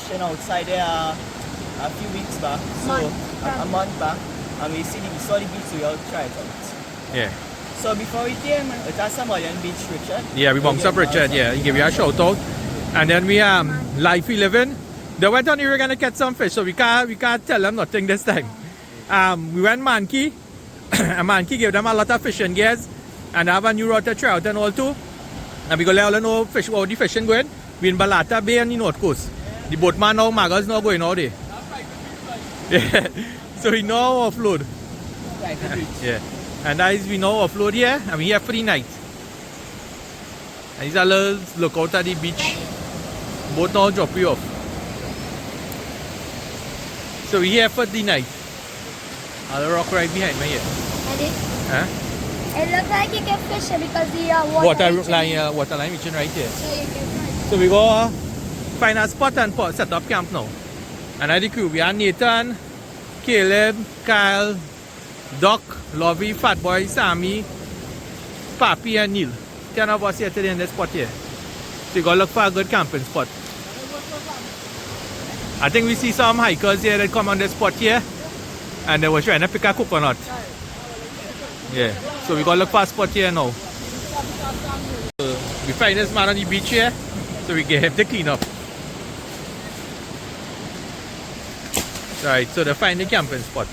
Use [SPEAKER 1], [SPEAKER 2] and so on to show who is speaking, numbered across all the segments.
[SPEAKER 1] fishing outside there a few weeks back. So a month back. And we saw the beach, so we all try it out.
[SPEAKER 2] Yeah.
[SPEAKER 1] So before we came, it has some Island Beach, Richard.
[SPEAKER 2] Yeah, we bumped up Richard, yeah. He gave you a shout out. And then we Life we living. They went on here, we're gonna catch some fish, so we can't tell them nothing this time. We went Mankey, and Mankey gave them a lot of fishing gears, and have a new rod to try out and all too. And we go let all know fish how the fishing going. We in Balata Bay and the North Coast. The boatman now, Magas now going out there. Yeah. So we now offload. Yeah. And that is we now offload here, and we here for the night. And these are little look out at the beach. Boat now drop you off. So we here for the night. And the rock right behind me here. Huh?
[SPEAKER 3] It looks like you can fish it because the
[SPEAKER 2] water line reaching right here.
[SPEAKER 3] So you can
[SPEAKER 2] So we go find a spot and set up camp now. And at the crew we are Nathan, Caleb, Kyle, Doc, Lovey, Fat Boy, Sammy, Papi and Neil. 10 of us here today in this spot here. So we go look for a good camping spot. I think we see some hikers here that come on this spot here and they were trying to pick a coconut. Yeah, so we go look for a spot here now. So we find this man on the beach here, so we get him to clean up. Right, so they find the camping spot.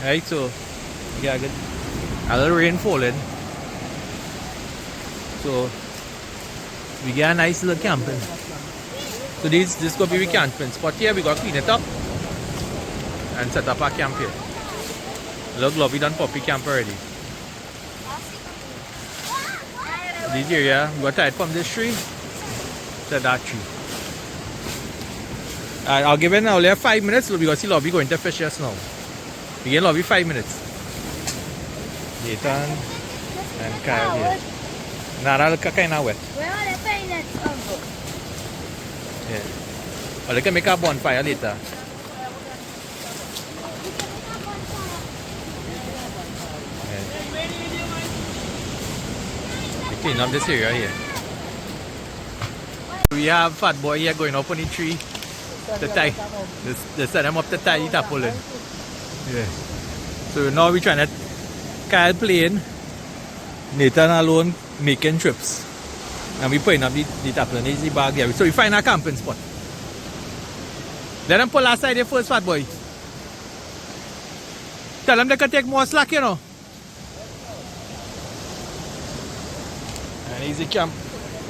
[SPEAKER 2] Right, so we got a little rain falling. So we get a nice little camping. So this gonna be the camping spot here. We gotta clean it up and set up our camp here. Look, love, we done puppy camp already. This area, we got tied from this tree to that tree. I'll give it now only 5 minutes so we got see Lobby going to fish just now. We get Lobby 5 minutes. Nathan and Kyle here. Nara look kind of wet.
[SPEAKER 3] Where are they playing it from?
[SPEAKER 2] Yeah. Or they can make a bonfire later. Clean up this area here. We have Fat Boy here going up on the tree to tie. They set him up to tie the tarpaulin. Yeah. So now we're trying to Kyle playing, Nathan alone making trips. And we putting up the tarpaulin, the bag here. So we find a camping spot. Let them pull outside there first, Fat Boy. Tell them they can take more slack, you know. And here's the camp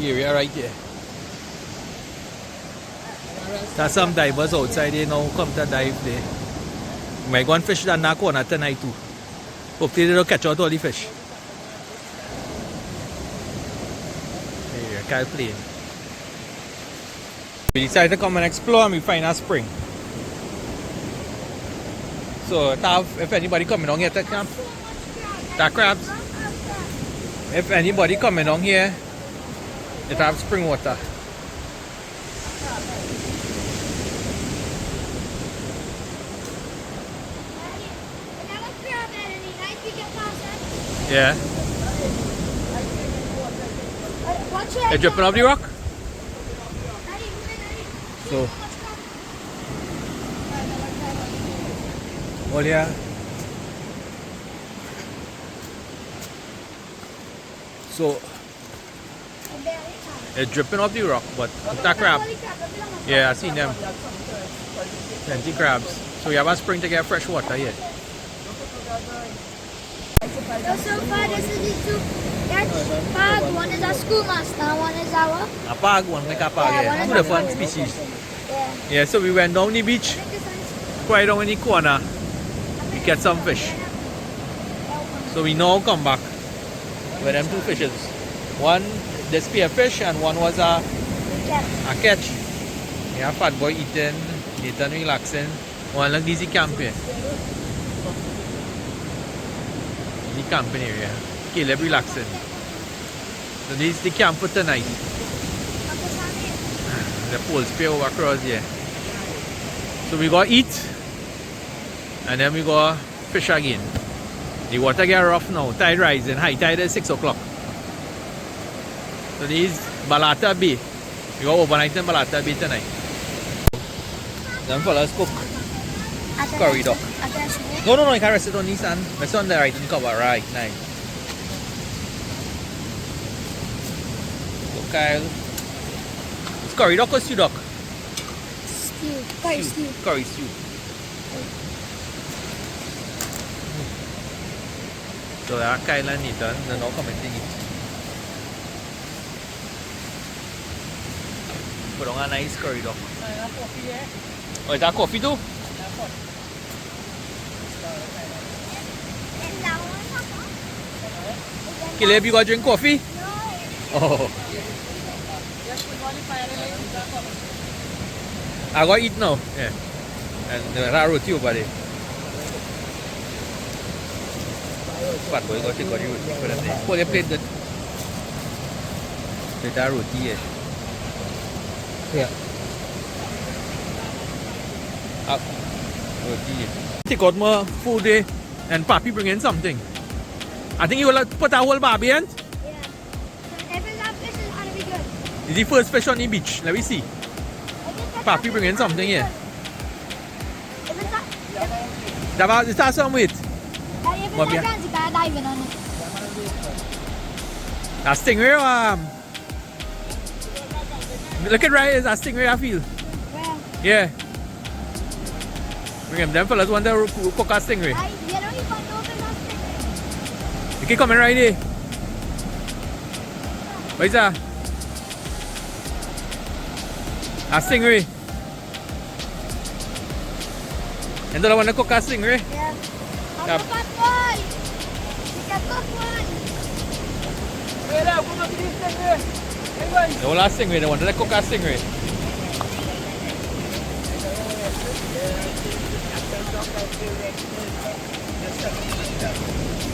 [SPEAKER 2] area right there. There's some divers outside there now come to dive there. We might go and fish down that corner tonight too. Hopefully they don't catch out all the fish. There, Kyle playing. We decided to come and explore and we find a spring. So if anybody coming down here to camp, that crabs. If anybody coming down here, it have spring water. Yeah. They're dripping off the rock. So. Well, yeah. So it's dripping off the rock, but that crab. Yeah, I seen them. Plenty crabs. So we have a spring to get fresh water here.
[SPEAKER 3] So far this is the two. That's pag. One is a schoolmaster, one is our.
[SPEAKER 2] A pag, one like a pag. Yeah, two different species. Yeah, so we went down the beach, quite down in the corner. We get some fish. So we now come back with them two fishes. One the spearfish and one was a catch. Yeah, Fat Boy eating, Nathan relaxing. One like this camping. The camping area. Caleb relaxing. So this is the camp for tonight. The pole spear over across here. So we go eat and then we go fish again. The water get rough now, tide rising, high tide is 6 o'clock. So this is Balata Bay. We go overnight in Balata Bay tonight. Them fellas cook
[SPEAKER 3] At the
[SPEAKER 2] curry duck.
[SPEAKER 3] At the restaurant.
[SPEAKER 2] No, you can rest it on this and rest on the right and cover, right, nice. So Kyle, it's curry duck or stew duck?
[SPEAKER 3] Stew. Curry stew.
[SPEAKER 2] Curry stew. So that Kyle and Nathan, they're not commenting it. Put on a nice curry duck. Oh, is that coffee too? Caleb, you got to drink coffee? Oh. I got to eat now. Yeah. And that roti over there. Fat boy, got to take out the roti for them there. Hold your plate good. With that roti here. Yeah. Up. Roti here. Take out more food there and Papi bring in something. I think you will put a whole barbie in.
[SPEAKER 3] Yeah. So if it's that fish, it's gonna be good.
[SPEAKER 2] Is the first fish on the beach? Let me see. Papi bring in something here.
[SPEAKER 3] If it's that,
[SPEAKER 2] Is that some weight?
[SPEAKER 3] if it's
[SPEAKER 2] What,
[SPEAKER 3] that
[SPEAKER 2] yeah?
[SPEAKER 3] guns, you gotta dive in on it.
[SPEAKER 2] That stingray look at right, is that stingray I feel.
[SPEAKER 3] Well,
[SPEAKER 2] Yeah. Bring him. Them fellas want to cook a stingray.
[SPEAKER 3] you don't even know if it's that fish.
[SPEAKER 2] You keep coming right here. What is that? A stingray. And don't want to cook a stingray?
[SPEAKER 3] Yeah.
[SPEAKER 2] Yeah.
[SPEAKER 3] I'm a fat boy. You can cook one.
[SPEAKER 2] The whole stingray, they wanted to cook a stingray.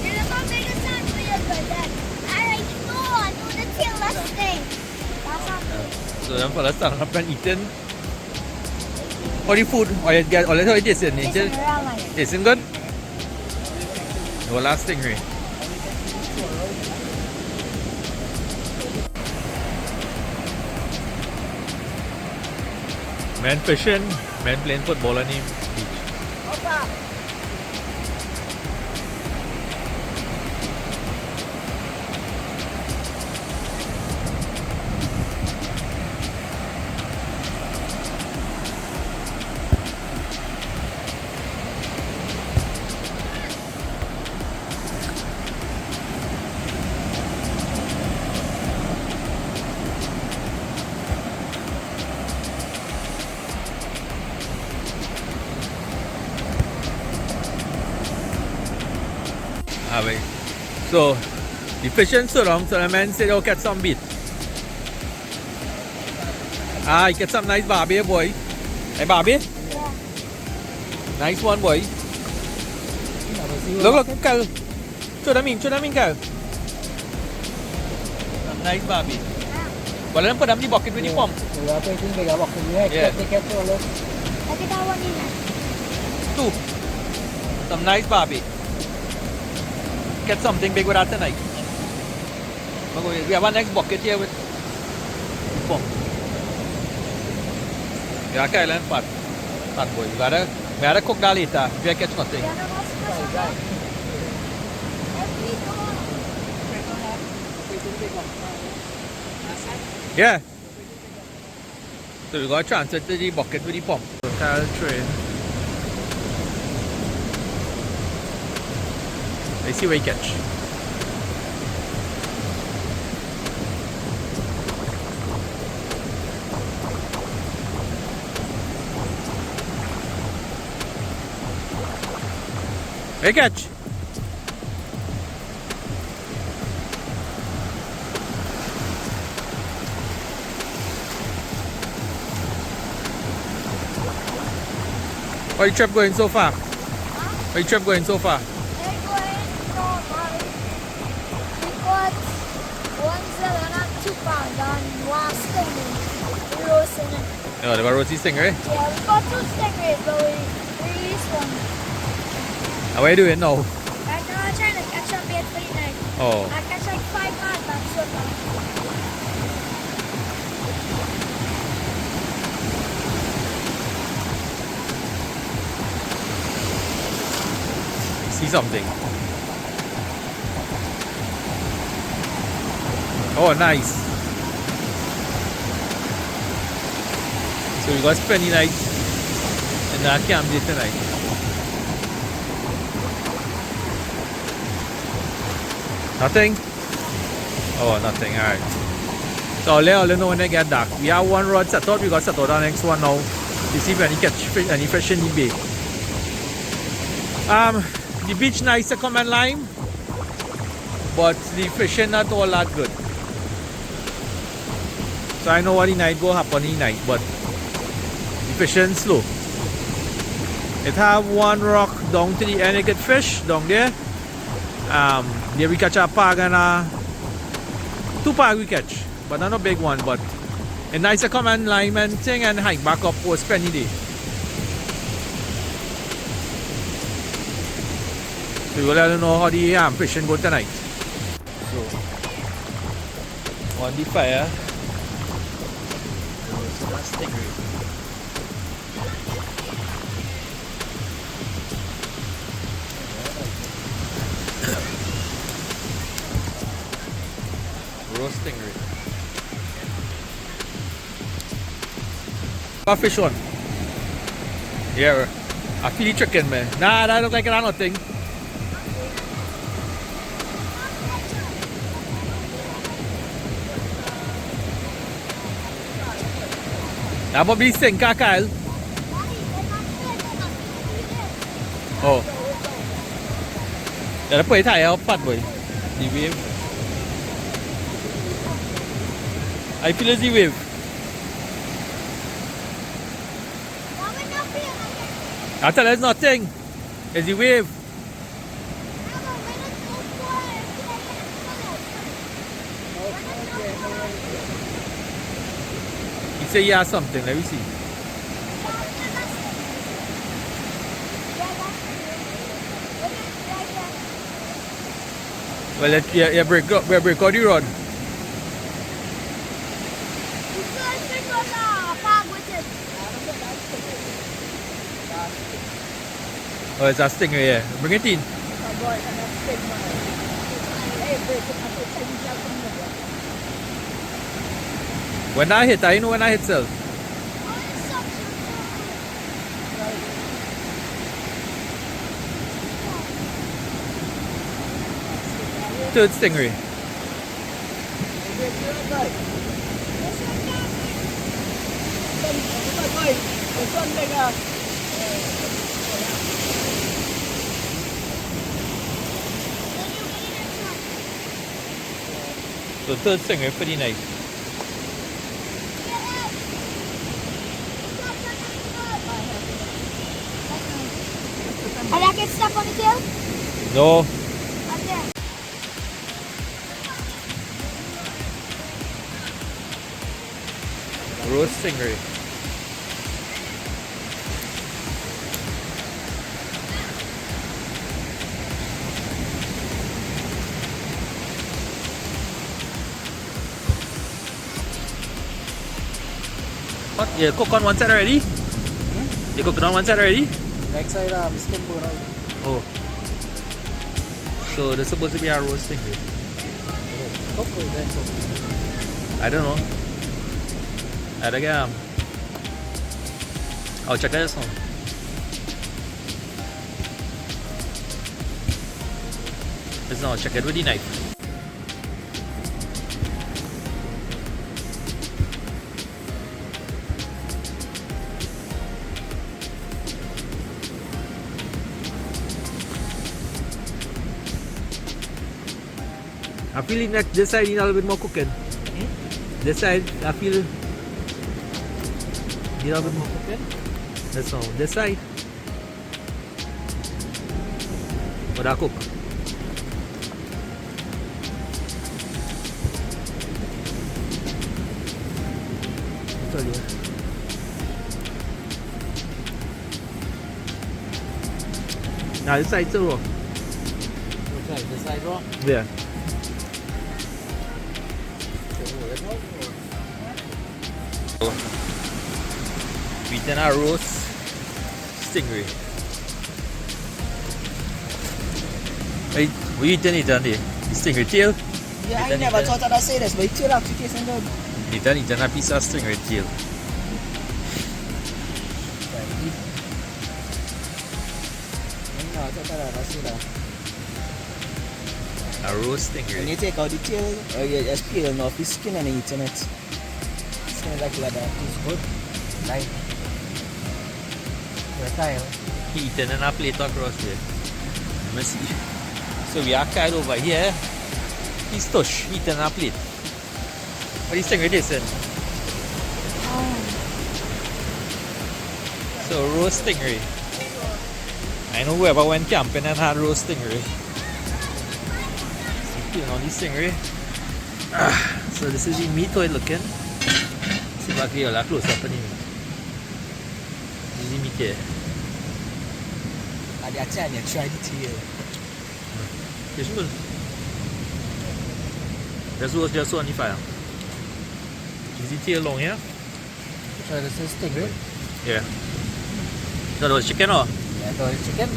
[SPEAKER 3] You're about to make a sound real good then. Alright, I know the tail last thing. That's not
[SPEAKER 2] So them fellas standing up and eating. What the food? Or you get, or let's how it is in
[SPEAKER 3] It's
[SPEAKER 2] it.
[SPEAKER 3] around like
[SPEAKER 2] Isn't good? The whole stingray. Men fishing, men playing football on the beach. Wait. So, the fishing so long, so the man said, oh, get some beat. You get some nice barbie, boy. Hey, barbie?
[SPEAKER 3] yeah.
[SPEAKER 2] Nice one, boy. Look, Kyle. Show them in, Kyle. Nice barbie. Well, let them put them in the bucket with the pump.
[SPEAKER 3] Look at that one in there.
[SPEAKER 2] 2. Some nice barbie. Get something big with that tonight. We have our next bucket here with pump. Yeah, Kyle and fat boy. We gotta cook that later if you catch nothing.
[SPEAKER 3] Yeah, no, what's special?
[SPEAKER 2] Yeah. So we got to transfer to the bucket with the pump. Kyle train. Let's see what you catch. What you catch? Why your trip going so far? Why your trip going so far? Oh, they were roti stingray?
[SPEAKER 3] Yeah, we got 2 stingrays, but we released one.
[SPEAKER 2] How are you doing now?
[SPEAKER 3] Right now I'm trying to catch up bait for the night.
[SPEAKER 2] Oh.
[SPEAKER 3] I catch like 5 pounds, that's so far.
[SPEAKER 2] see something. Oh, nice. So we got spend the night in our camp day tonight. Nothing? Oh, nothing. Alright. So I'll let you know when I get dark. We have one rod set out. We got set out the next one now. To see if any catch fish, any fish in the bay. The beach nice to come and lime, but the fishing not all that good. So I know what the night go happen in the night, but the fishing slow. It have one rock down to the end, you get fish down there. There we catch a pag and two pag we catch, but not a big one. But it's nice to come and lime and thing and hike back up for spend the day. So we'll let you know how the fishing go tonight. So on the fire,
[SPEAKER 1] That's stingray.
[SPEAKER 2] roast stingray. What fish on? Yeah, I feel the chicken, man. Nah, that look like nothing. That must be sinker, Kyle. Oh. Để nó quay thải ở phát bởi the wave. I feel it's the wave. I tell you it's nothing. It's the wave. He say he has something. Let me see. Well, break out the rod. Oh, it's a stingray, yeah. Bring it in. When I hit, I know when I hit self. Third stingray. So third stingray, pretty nice.
[SPEAKER 3] Did I get stuff on the tail?
[SPEAKER 2] No.
[SPEAKER 3] Up there.
[SPEAKER 2] Roast stingray. What? You cook on one side already? You cook it on one side already?
[SPEAKER 1] Next side, skin bone out.
[SPEAKER 2] Oh. So there's supposed to be a roast stingray.
[SPEAKER 1] Cook or then cook?
[SPEAKER 2] I don't know. I don't get I'll check this one. Let's now check it with the knife. I feel that this side need a little bit more cooking. This side, I feel need a little bit more cooking. That's all. This side. What I cook? Tell you. Now this side still raw.
[SPEAKER 1] Which side? This side raw?
[SPEAKER 2] Yeah. We done our roast stingray. Hey, what you eating the stingray tail?
[SPEAKER 1] Yeah, I
[SPEAKER 2] Then
[SPEAKER 1] never
[SPEAKER 2] you
[SPEAKER 1] thought I'd say this, but it still actually tastes good.
[SPEAKER 2] You done eating a piece of stingray tail.
[SPEAKER 1] No, I thought I'd say that.
[SPEAKER 2] A roast
[SPEAKER 1] When
[SPEAKER 2] stingray.
[SPEAKER 1] you take out the tail, you just peel off the skin and then eating it. Skin is like leather. It's good. Like, fertile.
[SPEAKER 2] He eating in a plate across there. Let me see. So we are Kyle over here. He's tush eating in a plate. What do you think it is then? So roast stingray. I know whoever went camping and had roast stingray. So peeling on the stingray. So this is the meat how it looking. See if I can get a close up on the meat. This is the meat here.
[SPEAKER 1] And they're telling you, try the tail.
[SPEAKER 2] This one. This was just on the fire. Is the tail long here?
[SPEAKER 1] Try this stingray.
[SPEAKER 2] Yeah. That was chicken or?
[SPEAKER 1] Yeah, so it's chicken.